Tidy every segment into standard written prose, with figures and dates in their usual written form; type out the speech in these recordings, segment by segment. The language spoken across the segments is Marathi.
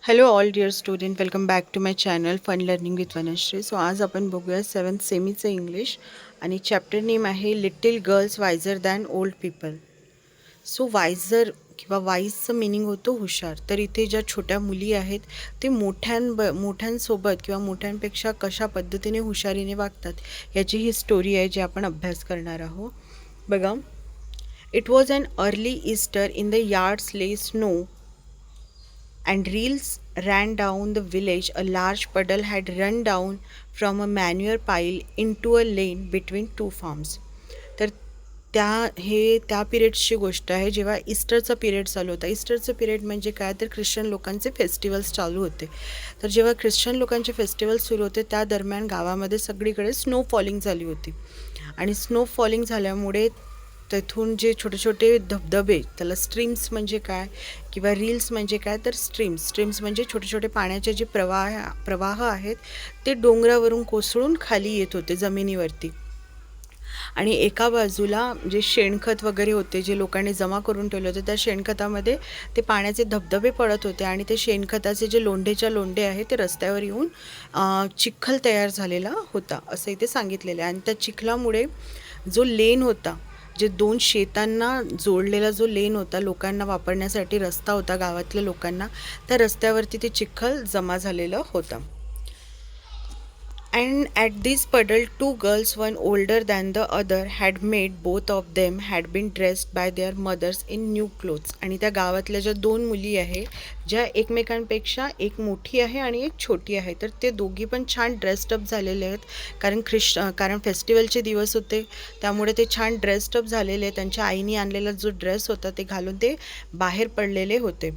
Hello all dear student, welcome back to my channel fun learning with Vanashri. So आज आपण बघूया 7th सेमीचं इंग्लिश आणि चॅप्टर नेम आहे little girls wiser than old people. So wiser किंवा वाईजचं मिनिंग होतं हुशार. तर इथे ज्या छोट्या मुली आहेत ते मोठ्यांसोबत किंवा मोठ्यांपेक्षा कशा पद्धतीने हुशारीने वागतात याची ही स्टोरी आहे जी आपण अभ्यास करणार आहोत. बघा, it was an early Easter in the yards lay snow and reels ran down the village. A large puddle had run down from a manure pile into a lane between two farms. तर त्या पिरियड्सची गोष्ट आहे जेव्हा ईस्टरचा पिरियड चालू होता. ईस्टरचं पिरियड म्हणजे काय, तर ख्रिश्चन लोकांचे फेस्टिवल्स चालू होते. तर जेव्हा ख्रिश्चन लोकांचे फेस्टिवल्स सुरू होते त्या दरम्यान गावामध्ये सगळीकडे स्नो फॉलिंग झाली होती आणि स्नो फॉलिंग झाल्यामुळे तेथून जे छोटे छोटे धबधबे, त्याला स्ट्रीम्स म्हणजे काय किंवा रील्स म्हणजे काय, तर स्ट्रीम्स म्हणजे छोटे छोटे पाण्याचे जे प्रवाह आहेत ते डोंगरावरून कोसळून खाली येत होते जमिनीवरती. आणि एका बाजूला जे शेणखत वगैरे होते जे लोकांनी जमा करून ठेवले होते त्या शेणखतामध्ये ते पाण्याचे धबधबे पडत होते आणि ते शेणखताचे जे लोंढे आहे ते रस्त्यावर येऊन चिखल तयार झालेला होता असं इथे सांगितलेलं आहे. आणि त्या चिखलामुळे जो लेन होता, जे दोन शेतांना जोडलेला जो लेन होता, लोकांना वापरण्यासाठी रस्ता होता गावातल्या लोकांना, त्या रस्त्यावरती ते चिखल जमा झालेलं होतं. And at this puddle, two girls, one older than the other, had made. Both of them had been dressed by their mothers in new clothes. आणि त्या गावातल्या ज्या दोन मुली आहे ज्या एकमेकांपेक्षा एक मोठी आहे आणि एक छोटी आहे, तर ते दोघी पण छान ड्रेस्ड अप झालेले आहेत. कारण फेस्टिवलचे दिवस होते त्यामुळे ते छान ड्रेस्ड अप झालेले. त्यांच्या आईने आणलेला जो ड्रेस होता ते घालून ते बाहेर पडलेले होते.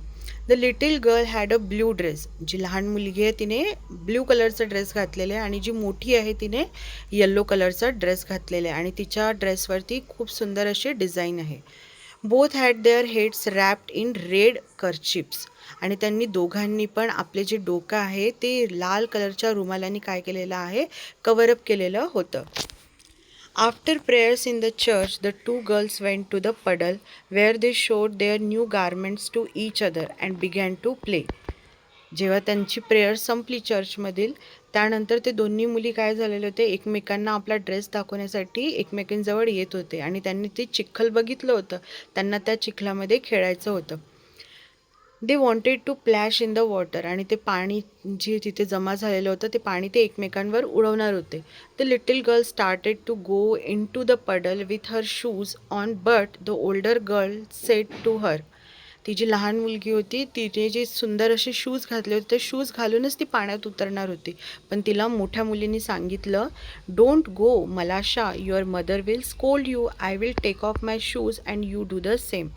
The little girl had a blue dress. जी लहान मुलगी आहे तिने ब्ल्यू कलरचा ड्रेस घातलेला आहे आणि जी मोठी आहे तिने येल्लो कलरचा ड्रेस घातलेला आहे आणि तिच्या ड्रेसवरती खूप सुंदर अशी डिझाईन आहे. Both had their heads wrapped in red kerchiefs. आणि त्यांनी दोघांनी पण आपले जे डोकं आहे ते लाल कलरच्या रुमालांनी काय केलेलं आहे, कव्हरअप केलेलं होतं. After prayers in the church, the two girls went to the puddle where they showed their new garments to each other and began to play. जेव्हा त्यांची प्रेयर संपली चर्चमधील, त्यानंतर ते दोन्ही मुली काय झालेले होते, एकमेकांना आपला ड्रेस दाखवण्यासाठी एकमेकांजवळ येत होते आणि त्यांनी ते चिखल बघितलं होतं, त्यांना त्या चिखलामध्ये खेळायचं होतं. They wanted to plash in the water. आणि ते पाणी जे तिथे जमा झालेलं होतं ते पाणी ते एकमेकांवर उडवणार होते. The little girl started to go into the puddle with her shoes on, but the older girl said to her. ती जी लहान मुलगी होती तिने जे सुंदर असे शूज घातले होते ते शूज घालूनच ती पाण्यात उतरणार होती, पण तिला मोठ्या मुलींनी सांगितलं, don't go Malasha, your mother will scold you. I will take off my shoes and you do the same.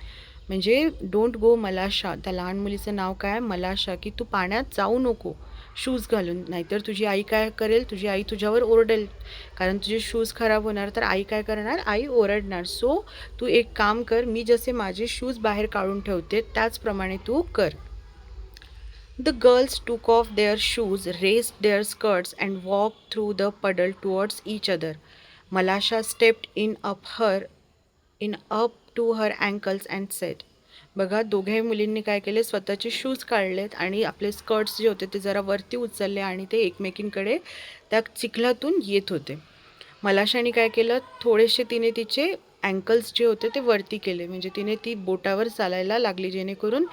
म्हणजे डोंट गो मलाशा, त्या लहान मुलीचं नाव काय, मलाशा, की तू पाण्यात जाऊ नको शूज घालून, नाहीतर तुझी आई काय करेल, तुझी आई तुझ्यावर ओरडेल. कारण तुझे शूज खराब होणार तर आई काय करणार, आई ओरडणार. सो तू एक काम कर, मी जसे माझे शूज बाहेर काढून ठेवते त्याचप्रमाणे तू कर. The girls took off their shoes, raised their skirts and walk through the puddle towards each other. Malasha stepped in up to her ankles and set. बघा, दोघेही मुलींनी काय केले, स्वतःचे शूज काढलेत आणि आपले स्कर्ट्स जे होते ते जरा वरती उचलले आणि ते एकमेकींकडे त्या चिखलातून येत होते. मलाशाने काय केलं, थोडेसे तिने तिचे अँकल्स जे होते ते वरती केले, म्हणजे तिने ती बोटावर चालायला लागली, जेणेकरून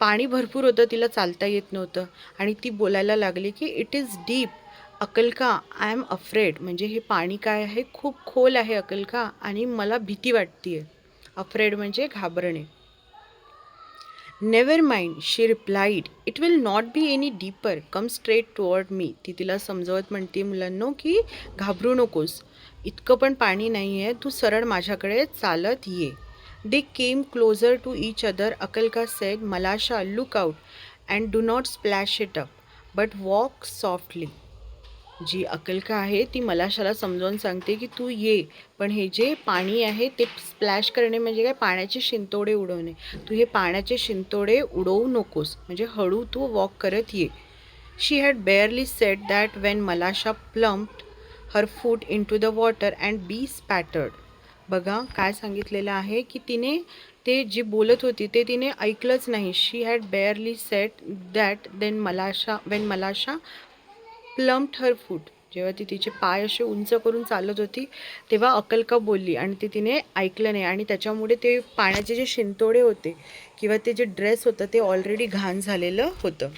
पाणी भरपूर होतं, तिला चालता येत नव्हतं. आणि ती बोलायला लागली की इट इज डीप अकल्का, आय एम अफ्रेड. म्हणजे हे पाणी काय आहे, खूप खोल आहे अकल्का आणि मला भीती वाटते. अफ्रेड म्हणजे घाबरणे. Never mind, she replied, it will not be any deeper, come straight toward me. ती तिला समजवत म्हणते मुलांनो की घाबरू नकोस, इतकं पण पाणी नाही आहे, तू सरळ माझ्याकडे चालत ये. They came closer to each other. अकल्का said, Malasha, look out and do not splash it up, but walk softly. जी अकल्का आहे ती मलाशाला समजावून सांगते की तू ये, पण हे जे पाणी आहे ते स्प्लॅश करणे म्हणजे काय, पाण्याचे शिंतोडे उडवणे. तू हे पाण्याचे शिंतोडे उडवू नकोस, म्हणजे हळू तू वॉक करत ये. She had barely said that when Malasha plumped her foot into the water and bespattered. बघा काय सांगितलेलं आहे की तिने ते जी बोलत होती ते तिने ऐकलंच नाही. She had barely said that when Malasha plumped her foot. जेव्हा ती तिचे पाय असे उंच करून चालत होती तेव्हा अक्कलका बोलली आणि ते तिने ऐकलं नाही आणि त्याच्यामुळे ते पाण्याचे जे शिंतोडे होते किंवा ते जे ड्रेस होतं ते ऑलरेडी घाण झालेलं होतं.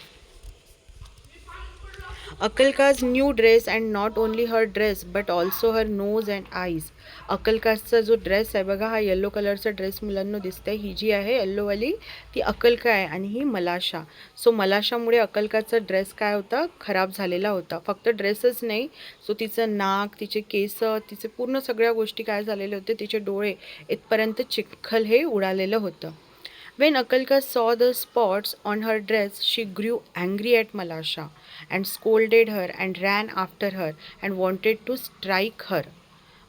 Akkalka's new dress and not only her dress but also her nose and eyes. अक्कलकाचा जो ड्रेस आहे बघा, हा येल्लो कलरचा ड्रेस मुलांना दिसतंय. ही जी आहे येल्लोवाली ती अक्कलका आहे आणि ही मलाशा. सो मलाशामुळे अक्कलकाचा ड्रेस काय होता, खराब झालेला होता. फक्त ड्रेसच नाही, सो तिचं नाक, तिचे केस, तिचे पूर्ण सगळ्या गोष्टी काय झालेले होते, तिचे डोळे इथपर्यंत चिखल हे उडालेलं होतं. When Akalka saw the spots on her dress, she grew angry at Malasha and scolded her and ran after her and wanted to strike her.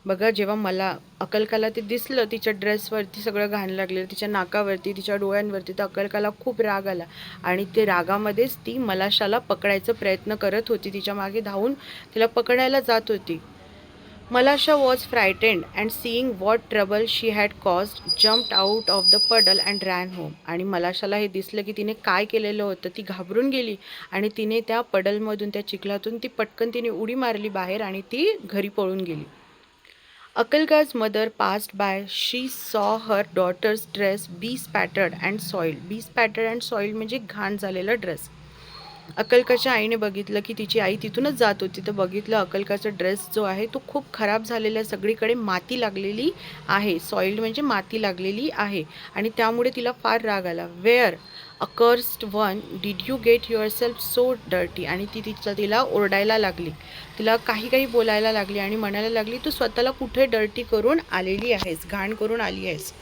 बघा, जेव्हा मला अक्कलकाला ते दिसलं तिच्या ड्रेसवरती सगळं घाण लागलेलं, तिच्या नाकावरती, तिच्या डोळ्यांवरती, तर अक्कलकाला खूप राग आला आणि ते रागामध्येच ती मलाशाला पकडायचा प्रयत्न करत होती. तिच्या मागे धावून तिला पकडायला जात होती. Malasha was frightened and seeing what trouble she had caused, jumped out of the puddle and ran home. आणि मलाशाला हे दिसलं की तिने काय केलेलं होतं. ती घाबरून गेली आणि तिने त्या पडलमधून, त्या चिखलातून ती पटकन तिने उडी मारली बाहेर आणि ती घरी पळून गेली. Akalka's mother passed by. She saw her daughter's dress be spattered and soiled. Be spattered and soiled म्हणजे घाण झालेला ड्रेस. अक्कलकाच्या आईने बघितलं की तिची आई तिथूनच जात होती, तर बघितलं अक्कलकाचा ड्रेस जो आहे तो खूप खराब झालेला आहे, सगळीकडे माती लागलेली आहे. सॉइल्ड म्हणजे माती लागलेली आहे आणि त्यामुळे तिला फार राग आला. Where accursed one did you get yourself so dirty. आणि ती तिला ओरडायला लागली, तिला काही काही बोलायला लागली आणि म्हणायला लागली, तू स्वतःला कुठे डर्टी करून आलेली आहेस, घाण करून आली आहेस.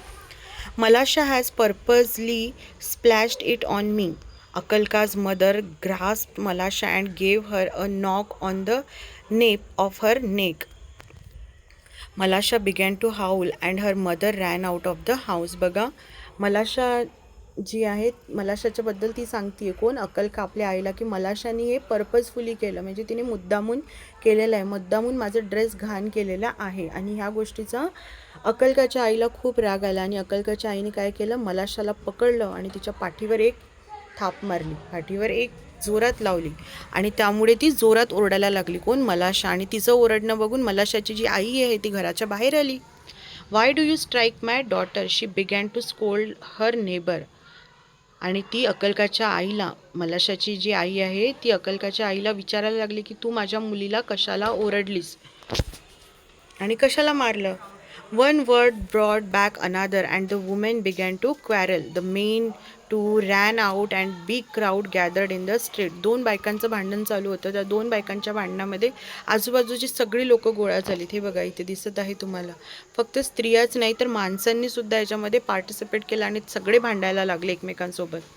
Malasha has purposely splashed it on me. Akalka's mother grasped Malasha and gave her a knock on the nape of her neck. Malasha began to howl and her mother ran out of the house. बघा, मलाशा जी आहे, मलाशाच्याबद्दल ती सांगते कोण, अक्कलका आपल्या आईला, की मलाशाने हे पर्पजफुली केलं, म्हणजे तिने मुद्दामून केलेलं आहे, मुद्दामून माझं ड्रेस घाण केलेला आहे. आणि ह्या गोष्टीचा अक्कलकाच्या आईला खूप राग आला आणि अक्कलकाच्या आईने काय केलं, मलाशाला पकडलं आणि तिच्या पाठीवर एक थाप मारली, पाठीवर एक जोरात लावली आणि त्यामुळे ती जोरात ओरडायला लागली कोण, मलाशा. आणि तिचं ओरडणं बघून मलाशाची जी आई आहे ती घराच्या बाहेर आली. Why do you strike my daughter, she began to scold her neighbour. आणि ती अक्कलकाच्या आईला, मलाशाची जी आई आहे ती अक्कलकाच्या आईला विचारायला लागली की तू माझ्या मुलीला कशाला ओरडलीस आणि कशाला मारलं. One word brought back another and the women began to quarrel. The men too ran out and big crowd gathered in the street. दोन बायकांचं भांडण चालू होतं. त्या दोन बायकांच्या भांडणामध्ये आजूबाजूची सगळी लोक गोळा झालीत. हे बघा इथे दिसत आहे तुम्हाला. फक्त स्त्रियाच नाही तर माणसांनी सुद्धा याच्यामध्ये पार्टिसिपेट केलं आणि सगळे भांडायला लागले एकमेकांसोबत.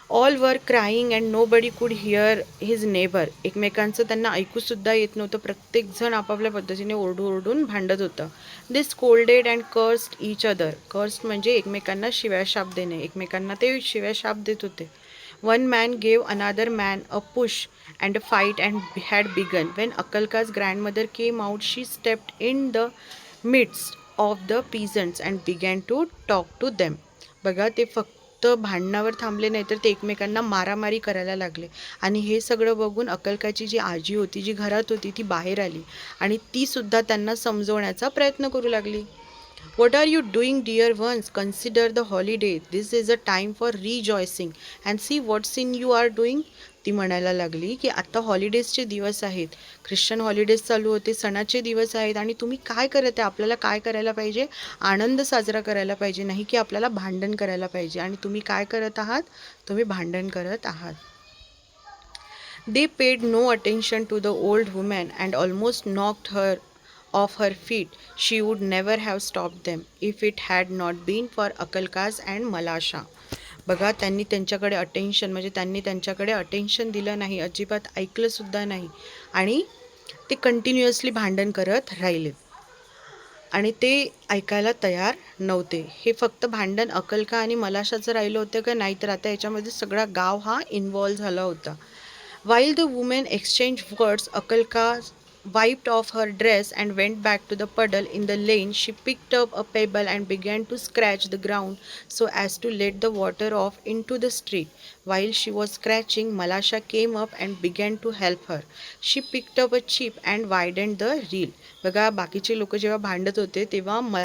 All were crying and no बडी कुड हिअर हिज नेबर. एकमेकांचं त्यांना ऐकूसुद्धा येत नव्हतं. प्रत्येकजण आपापल्या पद्धतीने ओरडून भांडत होतं. They scolded and cursed each other. Cursed म्हणजे एकमेकांना शिव्याशाप देणे, एकमेकांना ते शिव्याशाप देत होते. One man gave another man a push and a fight and had begun. When Akkalka's grandmother came out, she stepped in the midst of the peasants and began to talk to them. बघा, ते फक्त भांडणावर थांबले नाही तर ते एकमेकांना मारामारी करायला लागले. आणि हे सगळं बघून अक्कलकाची जी आजी होती, जी घरात होती, ती बाहेर आली आणि ती सुद्धा त्यांना समजवण्याचा प्रयत्न करू लागली. What are you doing, dear ones? Consider the holiday. This is a time for rejoicing. And see what sin you are doing. ती म्हणायला लागली की आता हॉलिडेजचे दिवस आहेत, ख्रिश्चन हॉलिडेज चालू होते, सणाचे दिवस आहेत आणि तुम्ही काय करत आहे, आपल्याला काय करायला पाहिजे, आनंद साजरा करायला पाहिजे, नाही की आपल्याला भांडण करायला पाहिजे. आणि तुम्ही काय करत आहात, तुम्ही भांडण करत आहात. They paid no attention to the old woman and almost knocked her off her feet. She would never have stopped them if it had not been for Akalka's and Malasha. बघा, त्यांनी त्यांच्याकडे अटेन्शन म्हणजे त्यांनी त्यांच्याकडे अटेन्शन दिलं नाही, अजिबात ऐकलंसुद्धा नाही आणि ते कंटिन्युअसली भांडण करत राहिले आणि ते ऐकायला तयार नव्हते. हे फक्त भांडण अक्कलका आणि मलाशाचं राहिलं होतं का, नाही तर आता याच्यामध्ये सगळा गाव हा इन्व्हॉल्व झाला होता. While the women exchanged words, Akalka wiped off her dress and went back to the puddle in the lane. She picked up a pebble and began to scratch the ground so as to let the water off into the street. While she was scratching, Malasha came up and began to help her. She picked up a chip and widened the reel. बघा, बाकीचे लोक जेव्हा भांडत होते तेव्हा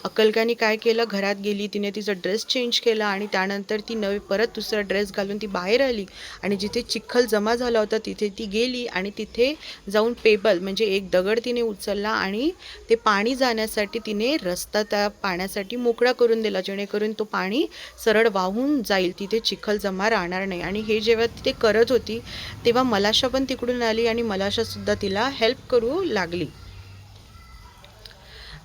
अक्कलकानी काय केलं, घरात गेली, तिने तिचा ड्रेस चेंज केला आणि त्यानंतर ती परत दुसरा ड्रेस घालून ती बाहेर आली आणि जिथे चिखल जमा झाला होता तिथे ती गेली आणि तिथे जाऊन पेबल म्हणजे एक दगड तिने उचलला आणि ते पाणी जाण्यासाठी तिने रस्ता त्या पाण्यासाठी मोकळा करून दिला, जेणेकरून तो पाणी सरळ वाहून जाईल, तिथे चिखल जमा राहणार नाही. आणि हे जेव्हा तिथे करत होती तेव्हा मलाशा पण तिकडून आली आणि मलाशासुद्धा तिला हेल्प करू लागली.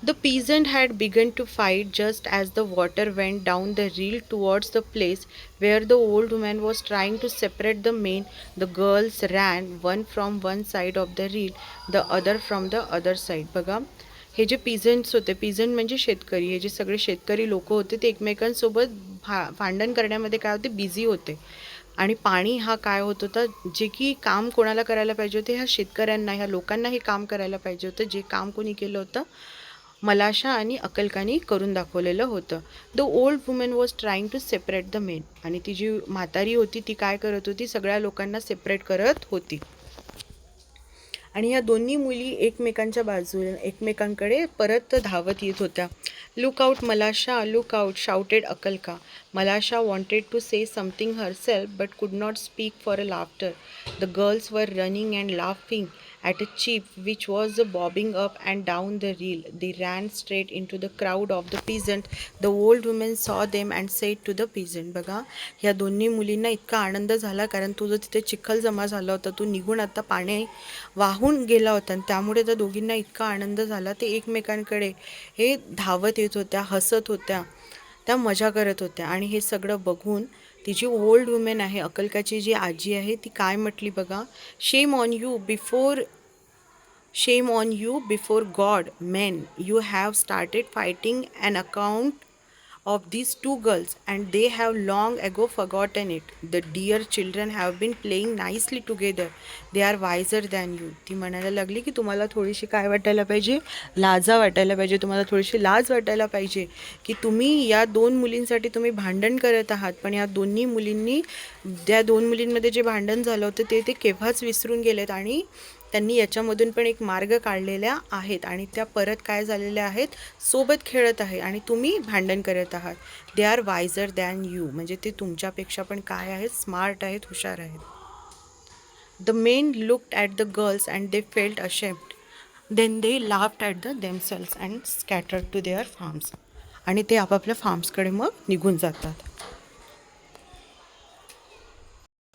The peasant had begun to fight just as the water went down the reel towards the place where the old woman was trying to separate the men. The girls ran, one from one side of the reel, the other from the other side. बघा, हे जे पीझंट्स होते, पीझंट म्हणजे शेतकरी, हे जे सगळे शेतकरी लोक होते ते एकमेकांसोबत भांडण करण्यामध्ये काय होते, बिझी होते. आणि पाणी हा काय होत होता, जे की काम कोणाला करायला पाहिजे होते, ह्या शेतकऱ्यांना, ह्या लोकांना हे काम करायला पाहिजे होतं, जे काम कोणी केलं होतं, मलाशा आणि अक्कलकानी करून दाखवलेलं होतं. The old woman was trying to separate the men. आणि ती जी म्हातारी होती ती काय करत होती, सगळ्या लोकांना सेपरेट करत होती. आणि या दोन्ही मुली एकमेकांच्या बाजूने एकमेकांकडे परत धावत येत होत्या. Look out Malasha, look out, shouted अक्कलका. Malasha wanted to say something herself but could not speak for a laughter. The girls were running and laughing at a chip which was bobbing up and down the reel. They ran straight into the crowd of the peasant. The old woman saw them and said to the peasant, बघा, ह्या दोन्ही मुलींना इतका आनंद झाला कारण तुझं तिथे चिखल जमा झाला होता, तू निघून आता पाणी वाहून गेला होता आणि त्यामुळे त्या दोघींना इतका आनंद झाला, ते एकमेकांकडे हे धावत येत होत्या, हसत होत्या, त्या मजा करत होत्या. आणि हे सगळं बघून ती जी ओल्ड वुमेन आहे, अक्कलकाची जी आजी आहे, ती काय म्हटली बघा, shame on you before God men, you have started fighting on account of these two girls and they have long ago forgotten it. The dear children have been playing nicely together. They are wiser than you. ती म्हणायला लागली की तुम्हाला थोडीशी काय वाटायला पाहिजे, लाजा वाटायला पाहिजे, तुम्हाला थोडीशी लाज वाटायला पाहिजे की तुम्ही या दोन मुलींसाठी तुम्ही भांडण करत आहात, पण या दोन्ही मुलींनी, त्या दोन मुलींमध्ये जे भांडण झालं होतं ते केव्हाच विसरून गेलेत आणि त्यांनी याच्यामधून पण एक मार्ग काढलेल्या आहेत आणि त्या परत काय झालेल्या आहेत, सोबत खेळत आहे आणि तुम्ही भांडण करत आहात. दे आर वायझर दॅन यू, म्हणजे ते तुमच्यापेक्षा पण काय आहेत, स्मार्ट आहेत, हुशार आहेत. The men looked at the girls and they felt ashamed. Then they laughed at the themselves and scattered to their farms. आणि ते आपापल्या फार्म्सकडे मग निघून जातात.